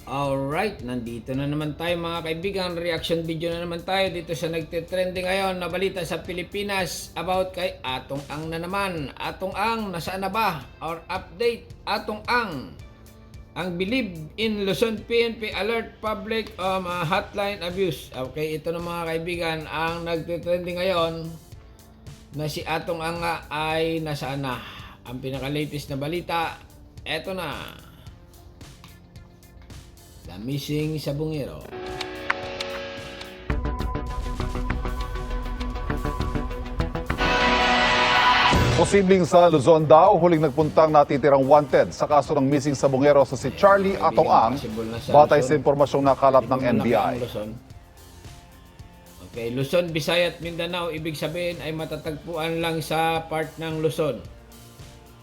Alright, nandito na naman tayo mga kaibigan. Reaction video na naman tayo dito sa nagtitrending ngayon na balita sa Pilipinas about kay Atong Ang na naman. Atong Ang, nasaan na ba? Our update, Atong Ang. Ang believe in Luzon PNP alert public hotline abuse. Okay, ito na mga kaibigan. Ang nagtitrending ngayon na si Atong Ang nga ay nasaan na. Ang pinaka-latest na balita, eto na. The Missing Sabungero. Posibleng sa Luzon daw, huling nagpuntang natitirang wanted sa kaso ng missing sabungero sa si Charlie Atong Ang, batay sa impormasyong nakalat ng NBI. Okay, Luzon, Visayas at Mindanao, ibig sabihin ay matatagpuan lang sa part ng Luzon.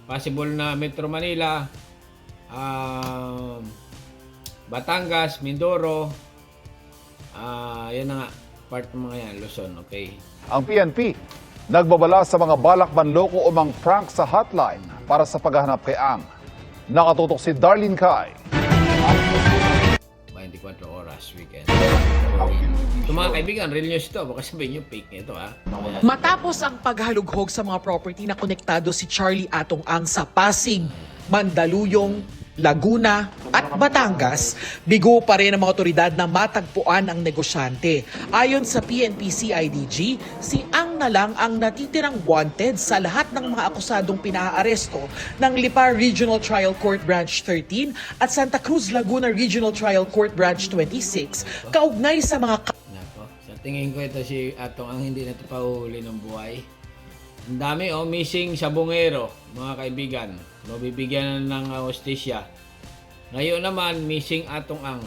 Possible na Metro Manila, Batangas, Mindoro, yan na nga, part ng mga yan, Luzon, okay. Ang PNP, nagbabala sa mga balak manloko o mang prank sa hotline para sa paghahanap kay Ang. Nakatutok si Darlene Kai. 24 oras weekend. Ito mga kaibigan, real news ito. Baka sabihin nyo, fake ito ha. Matapos ang paghalughog sa mga property na konektado si Charlie Atong Ang sa Pasig, Mandaluyong, Laguna at Batangas, bigo pa rin ang mga otoridad na matagpuan ang negosyante. Ayon sa PNP CIDG, si Ang na lang ang natitirang wanted sa lahat ng mga akusadong pinaaresto ng Lipa Regional Trial Court Branch 13 at Santa Cruz Laguna Regional Trial Court Branch 26 kaugnay sa mga Nako, sa tingin ko ito si Atong Ang hindi na ito pahuhuli ng buhay. Ang dami missing sabungero, mga kaibigan. Mabibigyan ng hostisya. Ngayon naman, missing Atong Ang.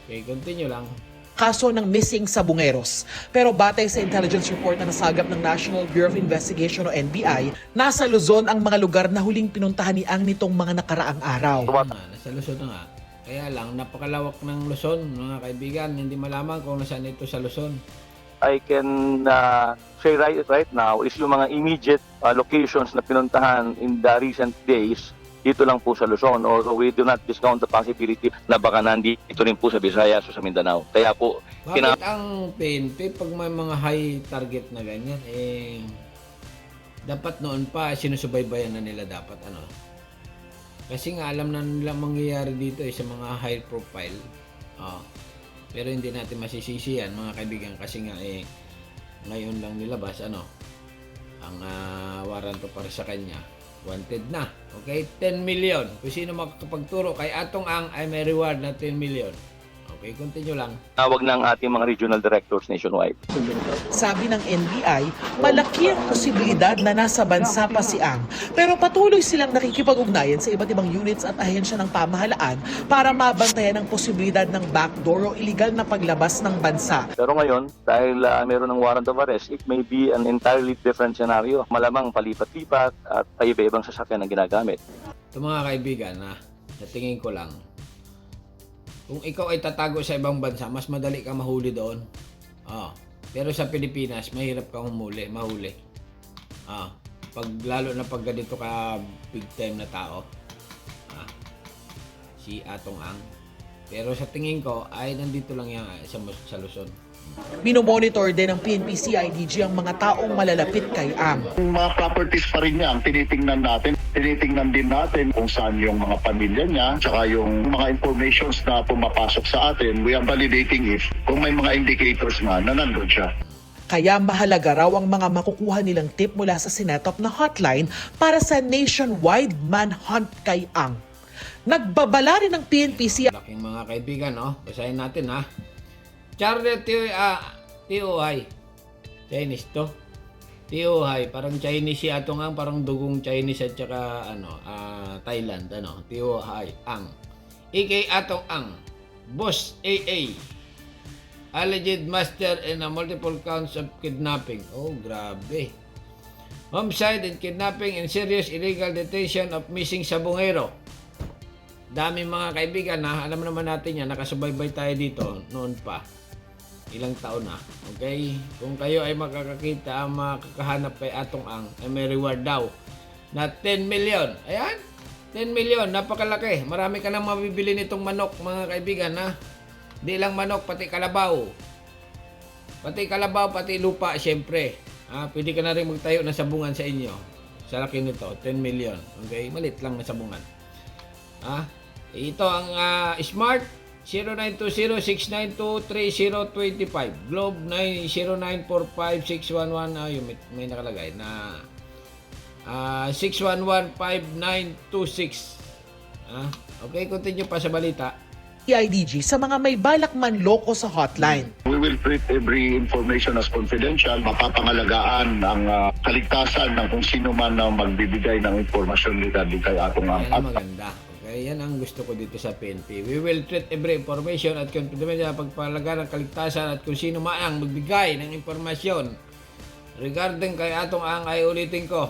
Okay, continue lang. kaso ng missing sabungeros. Pero batay sa intelligence report na nasagap ng National Bureau of Investigation o NBI, nasa Luzon ang mga lugar na huling pinuntahan ni Ang nitong mga nakaraang araw. Nasa Luzon na nga. Kaya lang, napakalawak ng Luzon, mga kaibigan. Hindi malaman kung nasaan ito sa Luzon. I can say right now is yung mga immediate locations na pinuntahan in the recent days dito lang po sa Luzon. Although we do not discount the possibility na baka nandito rin po sa Visayas o sa Mindanao. Kaya po, bakit ang PNP pag may mga high target na ganyan, dapat noon pa sinusubaybayan na nila dapat ano. Kasi nga alam na nila mangyayari dito sa mga high profile. Pero hindi natin masisisi yan mga kaibigan kasi nga ngayon lang nilabas ang waranto para sa kanya. Wanted na. Okay? 10 million. Kung sino makakapagturo kay Atong Ang ay may reward na 10 million. Okay, continue lang. tawag ng ating mga regional directors nationwide. Sabi ng NBI, malaki ang posibilidad na nasa bansa pa si Ang. Pero patuloy silang nakikipag-ugnayan sa iba't ibang units at ahensya ng pamahalaan para mabantayan ang posibilidad ng backdoor o iligal na paglabas ng bansa. Pero ngayon, dahil meron ng warrant of arrest, it may be an entirely different scenario. Malamang palipat-lipat at iba-ibang sasakyan ang ginagamit. Ito mga kaibigan, sa tingin ko lang, kung ikaw ay tatago sa ibang bansa, mas madali ka mahuli doon. Pero sa Pilipinas, mahirap kang mahuli. Lalo na pag ganito ka big time na tao. Si Atong Ang. Pero sa tingin ko, ay nandito lang yan sa Luzon. Minomonitor din ng PNP CIDG ang mga taong malalapit kay Ang. Yung mga properties pa rin niya ang tinitingnan natin. Tinitingnan din natin kung saan yung mga pamilya niya, tsaka yung mga informations na pumapasok sa atin. We are validating if kung may mga indicators nga na nandun siya. Kaya mahalaga raw ang mga makukuha nilang tip mula sa sinetop na hotline para sa nationwide manhunt kay Ang. Nagbabala rin ng PNP Laking mga kaibigan, basahin natin Charlie Tiohay. Chinese to. Tiohay, parang Chinese si Atong Ang, parang dugong Chinese at saka Thailand, Tiohay Ang. EK Atong Ang, Boss AA. Alleged master in a multiple counts of kidnapping. Oh, grabe. Homicide and kidnapping and serious illegal detention of missing sabungero. Dami mga kaibigan alam naman natin yan, nakasubaybay tayo dito noon pa. Ilang taon na. Okay? Kung kayo ay makakakita, makakahanap kay Atong Ang, ay may reward daw na 10 million. Ayan. 10 million, napakalaki. Marami ka nang mabibili nitong manok, mga kaibigan, ha? Di lang manok, pati kalabaw. Pati kalabaw, pati lupa, syempre. Pwede ka na rin magtayo ng sabungan sa inyo. Sa laki nito, 10 million. Okay? Malit lang na sabungan. Ito ang Smart 0920-692-3025. Globe 0945-611. May nakalagay na 611-5926. Okay, continue pa sa balita. PIDG sa mga may balak manloko sa hotline. We will treat every information as confidential. Mapapangalagaan ang kaligtasan ng kung sino man na magbibigay ng impormasyon regarding kay atong Yan ang maganda. Okay, yan ang gusto ko dito sa PNP. We will treat every information at confidential sa pagpalaga ng kaligtasan at kung sino man ang magbigay ng impormasyon regarding kay atong ang ay ulitin ko.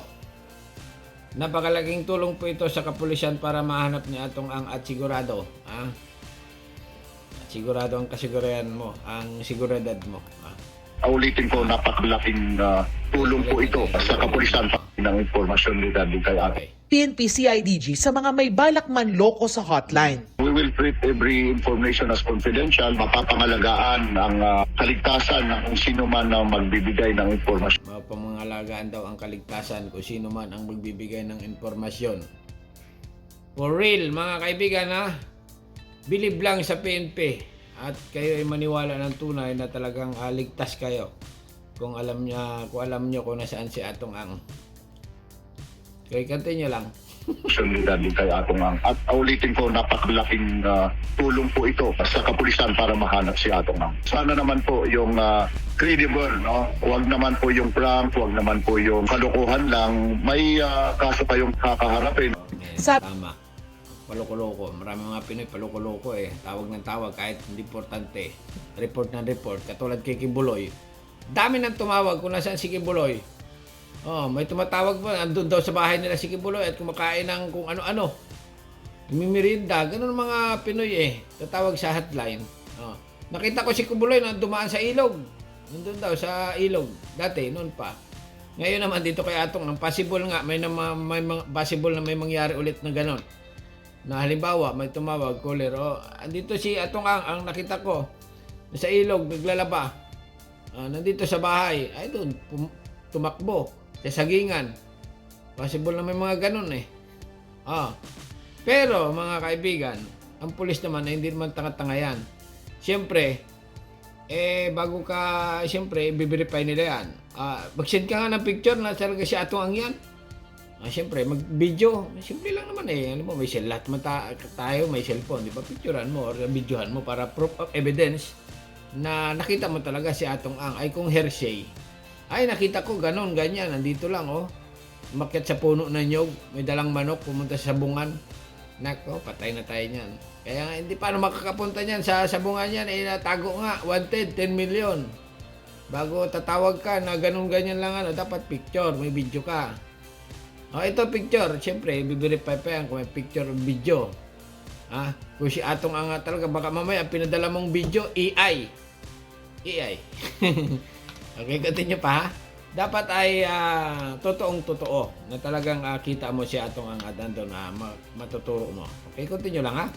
Napakalaking tulong po ito sa kapulisan para mahanap ni atong ang at sigurado. Sigurado ang kasigurayan mo, ang siguridad mo. Ulitin ko, napakalaking tulong po ito sa kapulisan ng impormasyon regarding kay atong. PNP CIDG sa mga may balak manloko sa hotline. We will treat every information as confidential. Mapapangalagaan ang kaligtasan ng kung sino man na magbibigay ng impormasyon. Mapamangalagaan daw ang kaligtasan kung sino man ang magbibigay ng impormasyon. For real, mga kaibigan, bilib lang sa PNP at kayo ay maniwala ng tunay na talagang ligtas kayo kung alam nyo kung nasaan si atong ang. Kaya continue lang. Regarding kay atong ang. At ulitin ko, napakalaking tulong po ito sa kapulisan para mahanap si atong ang. Sana naman po yung credible, no? Huwag naman po yung prank, huwag naman po yung kalokohan lang. May kaso kayong kakaharapin. Tama. Paloko-loko. Marami mga Pinoy paloko-loko eh. Tawag ng tawag kahit hindi importante. Report ng report. Katulad kay Kibuloy. Dami nang tumawag kung nasaan si Kibuloy. May tumatawag pa. Andun daw sa bahay nila si Kibuloy at kumakain ng kung ano-ano. Mimirinda. Ganun mga Pinoy eh. Tatawag sa hotline. Nakita ko si Kibuloy na dumaan sa ilog. Nandun daw sa ilog. Dati, noon pa. Ngayon naman dito kay atong ang possible nga. May possible na may mangyari ulit na ganon. Na halimbawa, may tumawag, caller, andito si atong ang nakita ko sa ilog, naglalaba. Nandito sa bahay, ay doon, tumakbo, sa sagingan. Possible na may mga ganun eh. Pero, mga kaibigan, ang pulis naman ay hindi naman tanga-tanga yan. Siyempre, bago ka, siyempre, i-verify nila yan. Mag-send ka nga ng picture na talaga si atong ang yan. Siyempre, mag-video. Simple lang naman eh. Alam mo, may lahat naman tayo, may cellphone. Di ba? Picturean mo or videohan mo para proof of evidence na nakita mo talaga si atong ang. Ay kung hearsay. Ay, nakita ko ganon, ganyan. Nandito lang, umakyat sa puno ng nyog. May dalang manok, pumunta sa sabungan. Nako, patay na tayo niyan. Kaya nga, hindi paano makakapunta niyan sa sabungan niyan. Natago nga, wanted, 10 million. Bago tatawag ka na ganon, ganyan lang, dapat picture, may video ka. Ito picture, siyempre, i-verify pa yan kung may picture o video. Kung si atong ang talaga, baka mamaya pinadala mong video, AI. Okay, continue pa. Dapat ay totoong-totoo na talagang kita mo si atong ang adando na matuturo mo. Okay, continue lang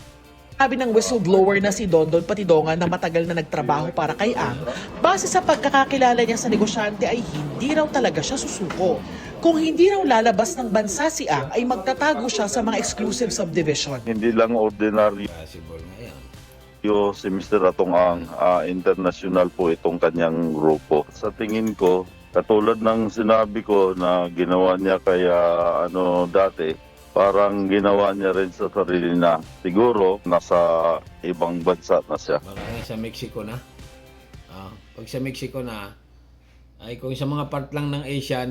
Sabi ng whistleblower na si Dondon Patidongan na matagal na nagtrabaho para kay Ang, base sa pagkakakilala niya sa negosyante ay hindi raw talaga siya susuko. Kung hindi raw lalabas ng bansa si Ang, ay magtatago siya sa mga exclusive subdivision. Hindi lang ordinary Possible nga yan. si Mr. Atong Ang, international po itong kanyang grupo. Sa tingin ko, katulad ng sinabi ko na ginawa niya kaya dati, parang ginawa niya rin sa sarili na siguro nasa ibang bansa na siya. Baka sa Mexico na. Pag sa Mexico na, ay kung sa mga part lang ng Asian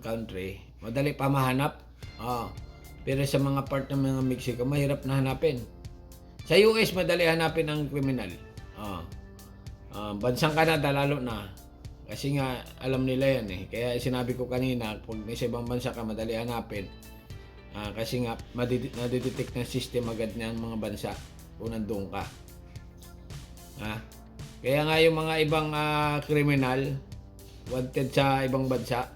country, madali pa mahanap. Pero sa mga part ng mga Mexico, mahirap na hanapin. Sa US, madali hanapin ang kriminal. Bansang Canada, lalo na. Kasi nga, alam nila yan eh. Kaya sinabi ko kanina, pag sa ibang bansa ka, madali hanapin. Kasi nga, nadidetect ng system agad ng mga bansa kung nandun ka. Kaya nga yung mga ibang kriminal, wanted sa ibang bansa,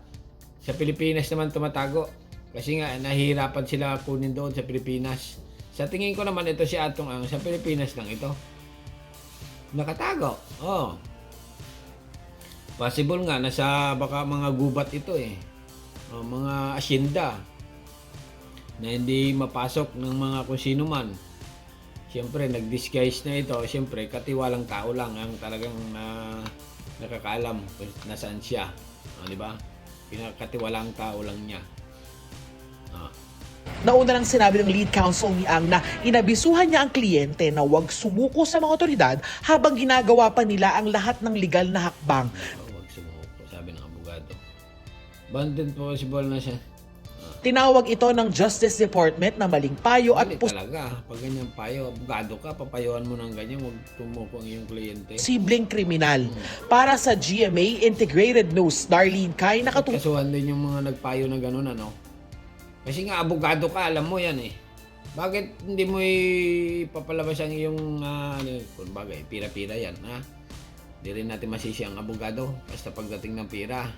sa Pilipinas naman tumatago. Kasi nga, nahihirapan sila kunin doon sa Pilipinas. Sa tingin ko naman, ito si Atong Ang, sa Pilipinas lang ito. Nakatago. Oh. Possible nga, nasa baka mga gubat ito eh. Mga asyenda na hindi mapasok ng mga kung sino man. Siyempre, nag-disguise na ito. Siyempre, katiwalang tao lang ang talagang nakakaalam kung nasaan siya. Di ba? Pinakatiwalang tao lang niya. Nauna lang sinabi ng lead counsel ni Ang na inabisuhan niya ang kliyente na huwag sumuko sa mga otoridad habang ginagawa pa nila ang lahat ng legal na hakbang. Huwag sumuko, sabi ng abogado. Banded possible na siya. Tinawag ito ng Justice Department na maling payo at Hindi talaga. Pag ganyan payo, abogado ka, papayuan mo ng ganyan, huwag tumuko ang iyong kliyente. posibleng kriminal. Para sa GMA Integrated News, Darlene Kai, nakatulong. Kasuhan din yung mga nagpayo na gano'n, ano? Kasi nga, abogado ka, alam mo yan eh. Bakit hindi mo ipapalabas ang iyong, kung bagay, pira-pira yan, ha? Hindi rin natin masisi ang abogado, basta pagdating ng pira.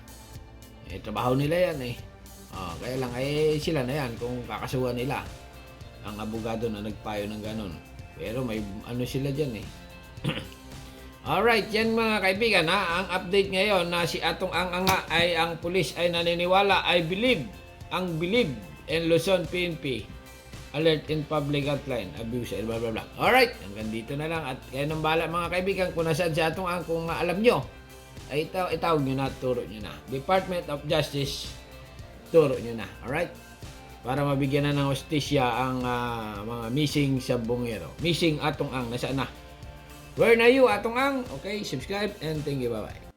Trabaho nila yan eh. Kaya lang, sila na yan kung kakasuhan nila ang abogado na nagpayo ng gano'n. Pero may ano sila dyan eh. Alright, yan mga kaibigan ha. Ang update ngayon na si Atong Ang ay ang pulis ay naniniwala, I believe, ang believe in Luzon PNP. Alert in public outline, abuse, blah blah blah. Alright, hanggang dito na lang. At kayo nang bahala mga kaibigan kung nasaan si Atong Ang, kung alam nyo, ay itawag nyo na, turo nyo na. Department of Justice, turo nyo na. Alright? Para mabigyan na ng hostisya ang mga missing sa Bungero. Missing Atong Ang, nasaan na? Where na you, Atong Ang? Okay, subscribe and thank you. Bye-bye.